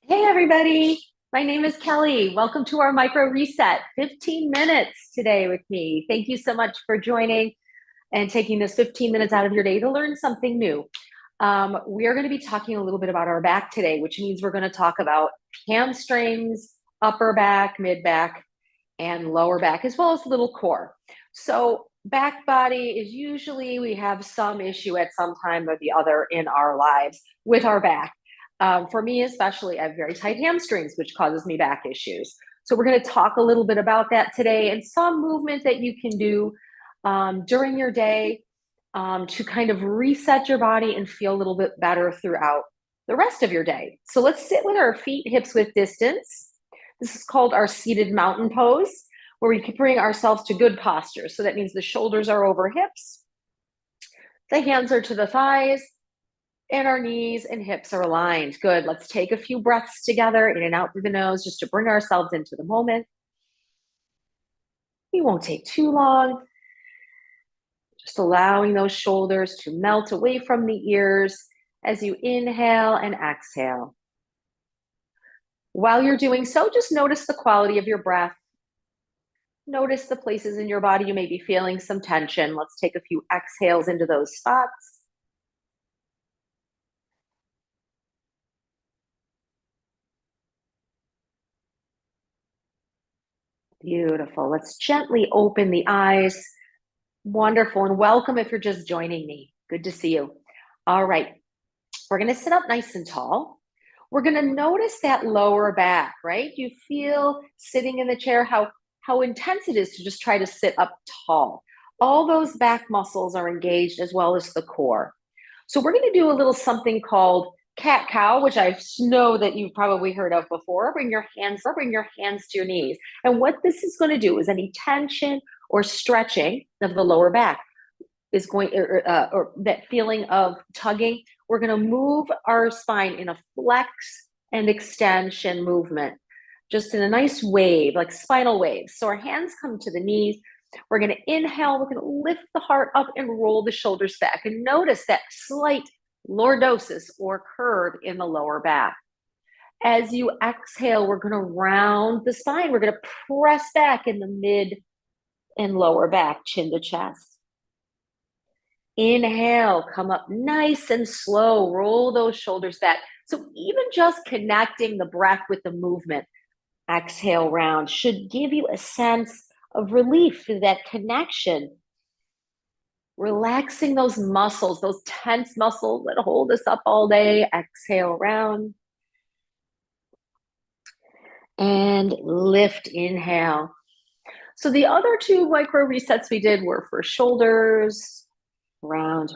Hey, everybody. My name is Kelly. Welcome to our micro reset. 15 minutes today with me. Thank you so much for joining and taking this 15 minutes out of your day to learn something new. We are going to be talking a little bit about our back today, which means we're going to talk about hamstrings, upper back, mid back, and lower back, as well as little core. So, back body is usually we have some issue at some time or the other in our lives with our back. For me, especially, I have very tight hamstrings, which causes me back issues. So, we're going to talk a little bit about that today and some movement that you can do during your day to kind of reset your body and feel a little bit better throughout the rest of your day. So, let's sit with our feet hips width distance. This is called our seated mountain pose, where we can bring ourselves to good posture. So that means the shoulders are over hips, the hands are to the thighs, and our knees and hips are aligned. Good. Let's take a few breaths together, in and out through the nose, just to bring ourselves into the moment. We won't take too long. Just allowing those shoulders to melt away from the ears as you inhale and exhale. While you're doing so, just notice the quality of your breath. Notice the places in your body you may be feeling some tension. Let's take a few exhales into those spots. Beautiful. Let's gently open the eyes. Wonderful. And welcome if you're just joining me. Good to see you. All right. We're going to sit up nice and tall. We're going to notice that lower back, right? You feel sitting in the chair how intense it is to just try to sit up tall. All those back muscles are engaged as well as the core. So we're going to do a little something called cat cow, which I know that you've probably heard of before. Bring your hands to your knees. And what this is going to do is any tension or stretching of the lower back is going, or that feeling of tugging, we're going to move our spine in a flex and extension movement, just in a nice wave, like spinal waves. So our hands come to the knees. We're going to inhale. We're going to lift the heart up and roll the shoulders back. And notice that slight lordosis or curve in the lower back. As you exhale, we're going to round the spine. We're going to press back in the mid and lower back, chin to chest. Inhale, come up nice and slow. Roll those shoulders back. So even just connecting the breath with the movement, exhale round, should give you a sense of relief through that connection. Relaxing those muscles, those tense muscles that hold us up all day. Exhale round. And lift, inhale. So the other two micro resets we did were for shoulders, round,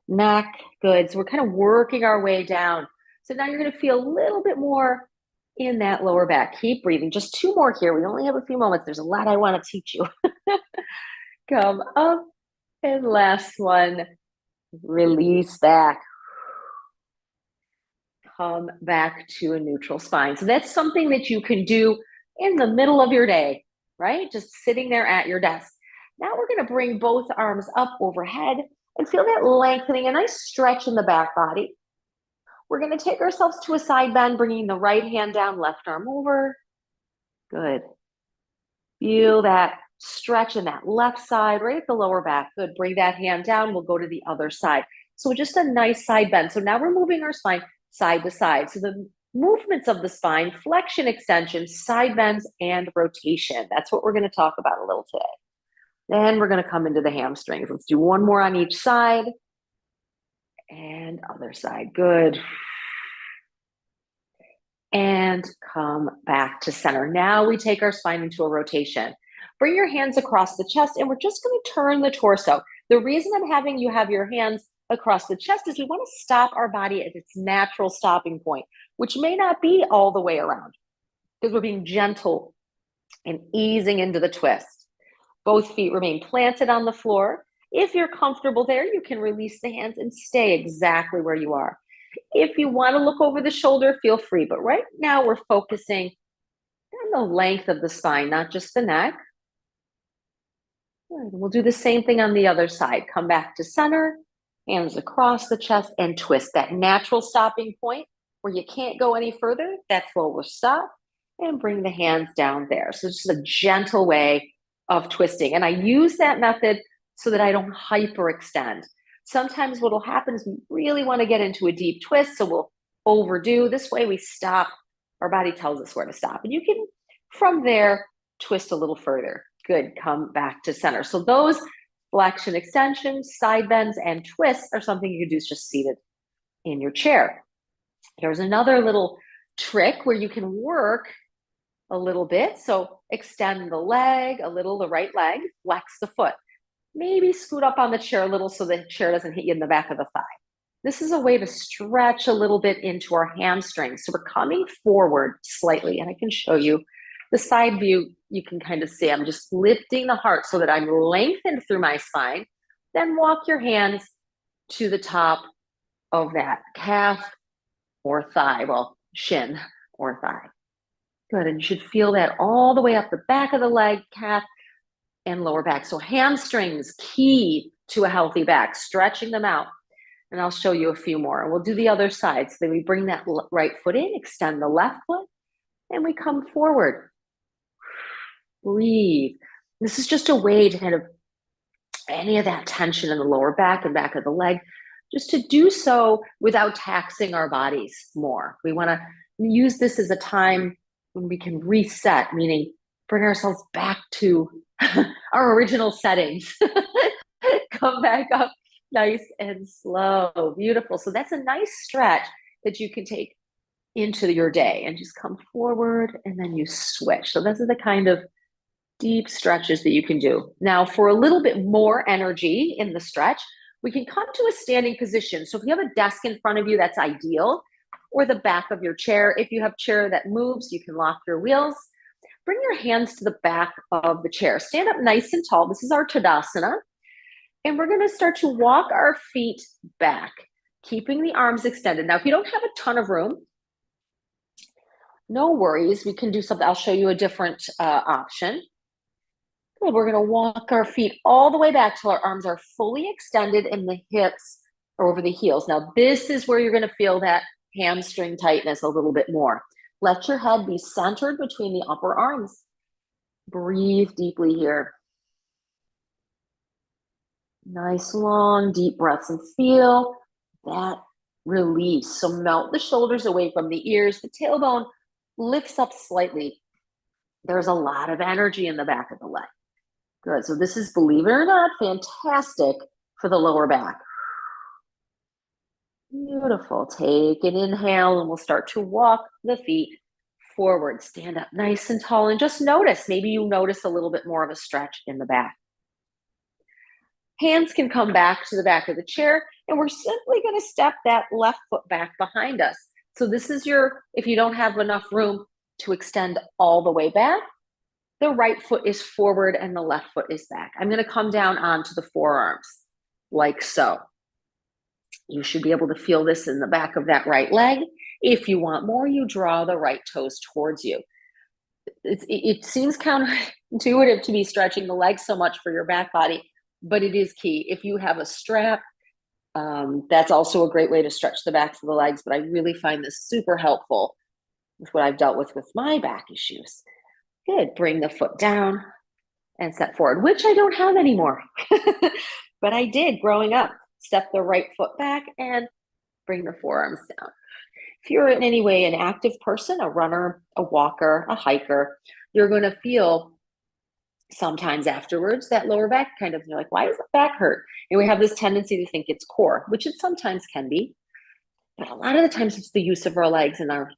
neck. Good. So we're kind of working our way down. So now you're going to feel a little bit more in that lower back. Keep breathing. Just two more here. We only have a few moments. There's a lot I want to teach you. Come up. And last one. Release back. Come back to a neutral spine. So that's something that you can do in the middle of your day, right? Just sitting there at your desk. Now we're going to bring both arms up overhead and feel that lengthening, a nice stretch in the back body. We're going to take ourselves to a side bend, bringing the right hand down, left arm over. Good. Feel that stretch in that left side, right at the lower back. Good. Bring that hand down. We'll go to the other side. So just a nice side bend. So now we're moving our spine side to side. So the movements of the spine, flexion, extension, side bends, and rotation. That's what we're going to talk about a little today. Then we're going to come into the hamstrings. Let's do one more on each side. And other side. Good. And come back to center. Now we take our spine into a rotation. Bring your hands across the chest, and we're just going to turn the torso. The reason I'm having you have your hands across the chest is we want to stop our body at its natural stopping point, which may not be all the way around, because we're being gentle and easing into the twist. Both feet remain planted on the floor. If you're comfortable there, you can release the hands and stay exactly where you are. If you want to look over the shoulder, feel free. But right now we're focusing on the length of the spine, not just the neck. Good. We'll do the same thing on the other side. Come back to center, hands across the chest, and twist. That natural stopping point where you can't go any further, that's where we'll stop and bring the hands down there. So it's just a gentle way of twisting. And I use that method so that I don't hyperextend. Sometimes what will happen is we really want to get into a deep twist, so we'll overdo. This way we stop. Our body tells us where to stop. And you can, from there, twist a little further. Good, come back to center. So those flexion extensions, side bends, and twists are something you can do just seated in your chair. There's another little trick where you can work a little bit. So extend the leg a little, the right leg, flex the foot. Maybe scoot up on the chair a little so the chair doesn't hit you in the back of the thigh. This is a way to stretch a little bit into our hamstrings. So we're coming forward slightly, and I can show you the side view. You can kind of see I'm just lifting the heart so that I'm lengthened through my spine. Then walk your hands to the top of that calf or thigh, well, shin or thigh. Good, and you should feel that all the way up the back of the leg, calf, and lower back. So hamstrings, key to a healthy back, stretching them out. And I'll show you a few more. And we'll do the other side. So then we bring that right foot in, extend the left foot, and we come forward. Breathe. This is just a way to kind of any of that tension in the lower back and back of the leg, just to do so without taxing our bodies more. We want to use this as a time when we can reset, meaning bring ourselves back to our original settings. Come back up nice and slow. Beautiful. So that's a nice stretch that you can take into your day and just come forward and then you switch. So those are the kind of deep stretches that you can do. Now, for a little bit more energy in the stretch, we can come to a standing position. So if you have a desk in front of you, that's ideal, or the back of your chair. If you have a chair that moves, you can lock your wheels. Bring your hands to the back of the chair. Stand up nice and tall. This is our Tadasana. And we're going to start to walk our feet back, keeping the arms extended. Now, if you don't have a ton of room, no worries. We can do something. I'll show you a different option. Good. We're going to walk our feet all the way back till our arms are fully extended and the hips are over the heels. Now, this is where you're going to feel that hamstring tightness a little bit more. Let your head be centered between the upper arms. Breathe deeply here. Nice, long, deep breaths and feel that release. So melt the shoulders away from the ears. The tailbone lifts up slightly. There's a lot of energy in the back of the leg. Good. So this is, believe it or not, fantastic for the lower back. Beautiful. Take an inhale and we'll start to walk the feet forward. Stand up nice and tall and just notice. Maybe you notice a little bit more of a stretch in the back. Hands can come back to the back of the chair, and we're simply going to step that left foot back behind us. So this is your, if you don't have enough room to extend all the way back, the right foot is forward and the left foot is back. I'm going to come down onto the forearms, like so. You should be able to feel this in the back of that right leg. If you want more, you draw the right toes towards you. It seems counterintuitive to be stretching the legs so much for your back body, but it is key. If you have a strap, that's also a great way to stretch the backs of the legs, but I really find this super helpful with what I've dealt with my back issues. Good, bring the foot down and step forward, which I don't have anymore, but I did growing up. Step the right foot back and bring the forearms down. If you're in any way an active person, a runner, a walker, a hiker, you're going to feel sometimes afterwards that lower back kind of, you're like, why does the back hurt? And we have this tendency to think it's core, which it sometimes can be, but a lot of the times it's the use of our legs and our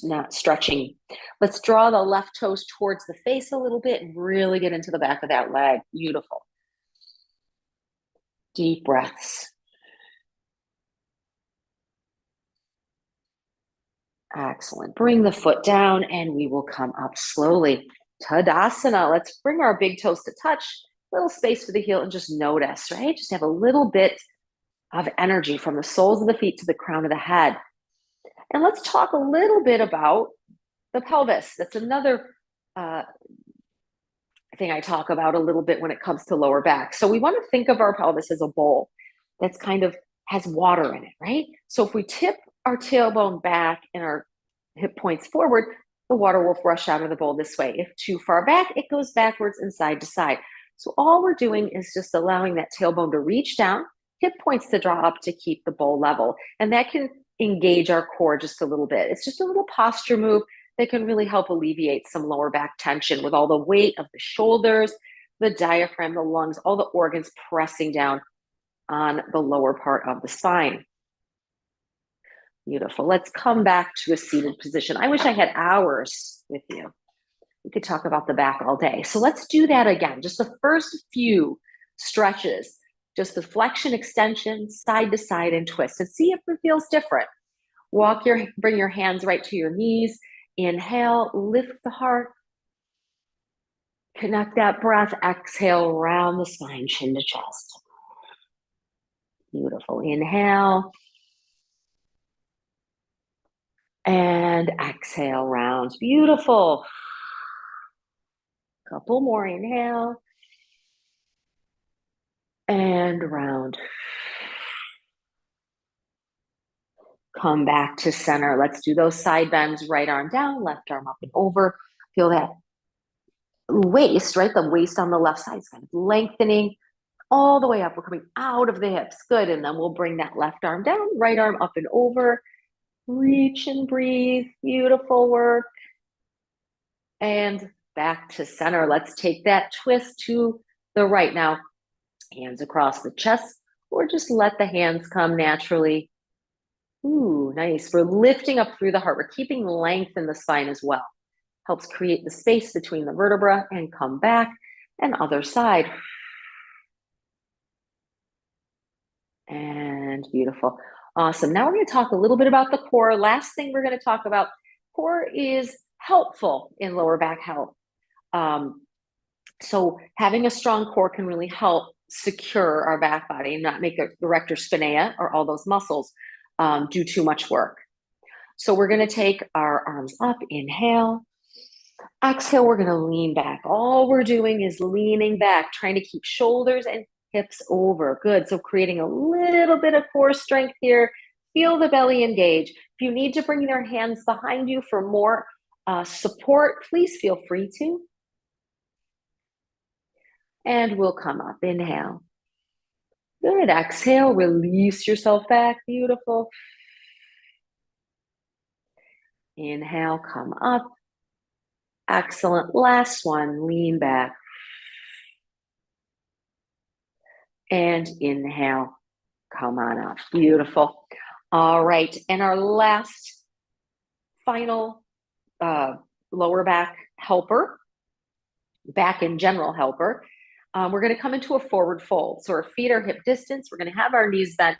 not stretching. Let's draw the left toes towards the face a little bit and really get into the back of that leg. Beautiful. Deep breaths. Excellent. Bring the foot down and we will come up slowly. Tadasana. Let's bring our big toes to touch, little space for the heel, and just notice, right? Just have a little bit of energy from the soles of the feet to the crown of the head. And let's talk a little bit about the pelvis. That's another thing I talk about a little bit when it comes to lower back. So we want to think of our pelvis as a bowl that's kind of has water in it, right? So if we tip our tailbone back and our hip points forward, the water will rush out of the bowl this way. If too far back, it goes backwards and side to side. So all we're doing is just allowing that tailbone to reach down, hip points to draw up to keep the bowl level. And that can engage our core just a little bit. It's just a little posture move that can really help alleviate some lower back tension with all the weight of the shoulders, the diaphragm, the lungs, all the organs pressing down on the lower part of the spine. Beautiful. Let's come back to a seated position. I wish I had hours with you. We could talk about the back all day. So let's do that again. Just the first few stretches, just the flexion, extension, side to side, and twist, and see if it feels different. Bring your hands right to your knees. Inhale, lift the heart. Connect that breath. Exhale, round the spine, chin to chest. Beautiful. Inhale. And exhale, round. Beautiful. Couple more. Inhale. And round. Come back to center. Let's do those side bends. Right arm down, left arm up and over. Feel that waist, right? The waist on the left side is kind of lengthening all the way up. We're coming out of the hips. Good. And then we'll bring that left arm down, right arm up and over. Reach and breathe. Beautiful work. And back to center. Let's take that twist to the right. Now, hands across the chest, or just let the hands come naturally. Ooh, nice. We're lifting up through the heart. We're keeping length in the spine as well. Helps create the space between the vertebra and come back. And other side. And beautiful. Awesome. Now we're going to talk a little bit about the core. Last thing we're going to talk about, core is helpful in lower back health. So having a strong core can really help secure our back body and not make the erector spinaea or all those muscles do too much work. So we're going to take our arms up, inhale. Exhale, we're going to lean back. All we're doing is leaning back, trying to keep shoulders and hips over. Good. So creating a little bit of core strength here. Feel the belly engage. If you need to bring your hands behind you for more support, please feel free to. And we'll come up. Inhale. Good. Exhale. Release yourself back. Beautiful. Inhale. Come up. Excellent. Last one. Lean back. And inhale. Come on up. Beautiful. All right. And our last final lower back helper, back in general helper, we're going to come into a forward fold. So our feet are hip distance. We're going to have our knees bent,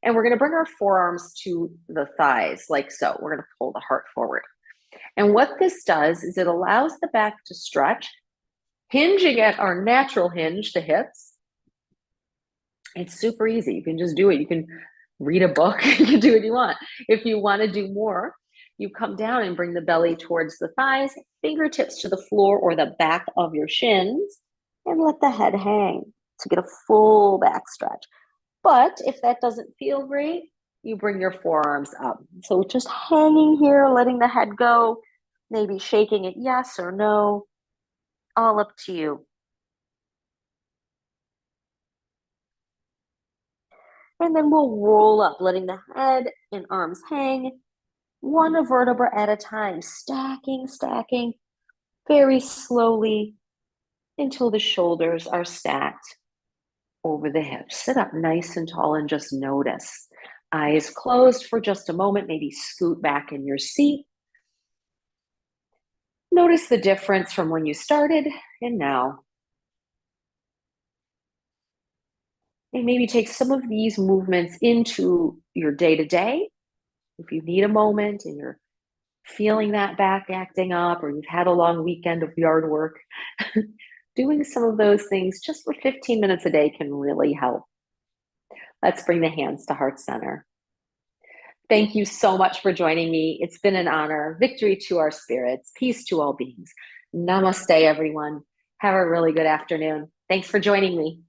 and we're going to bring our forearms to the thighs like so. We're going to pull the heart forward. And what this does is it allows the back to stretch, hinging at our natural hinge, the hips. It's super easy. You can just do it. You can read a book. You can do what you want. If you want to do more, you come down and bring the belly towards the thighs, fingertips to the floor or the back of your shins, and let the head hang to get a full back stretch. But if that doesn't feel great, you bring your forearms up. So just hanging here, letting the head go, maybe shaking it yes or no, all up to you. And then we'll roll up, letting the head and arms hang, one vertebra at a time, stacking very slowly until the shoulders are stacked over the hips. Sit up nice and tall and just notice. Eyes closed for just a moment, maybe scoot back in your seat. Notice the difference from when you started and now. And maybe take some of these movements into your day-to-day. If you need a moment and you're feeling that back acting up, or you've had a long weekend of yard work, doing some of those things just for 15 minutes a day can really help. Let's bring the hands to heart center. Thank you so much for joining me. It's been an honor. Victory to our spirits. Peace to all beings. Namaste, everyone. Have a really good afternoon. Thanks for joining me.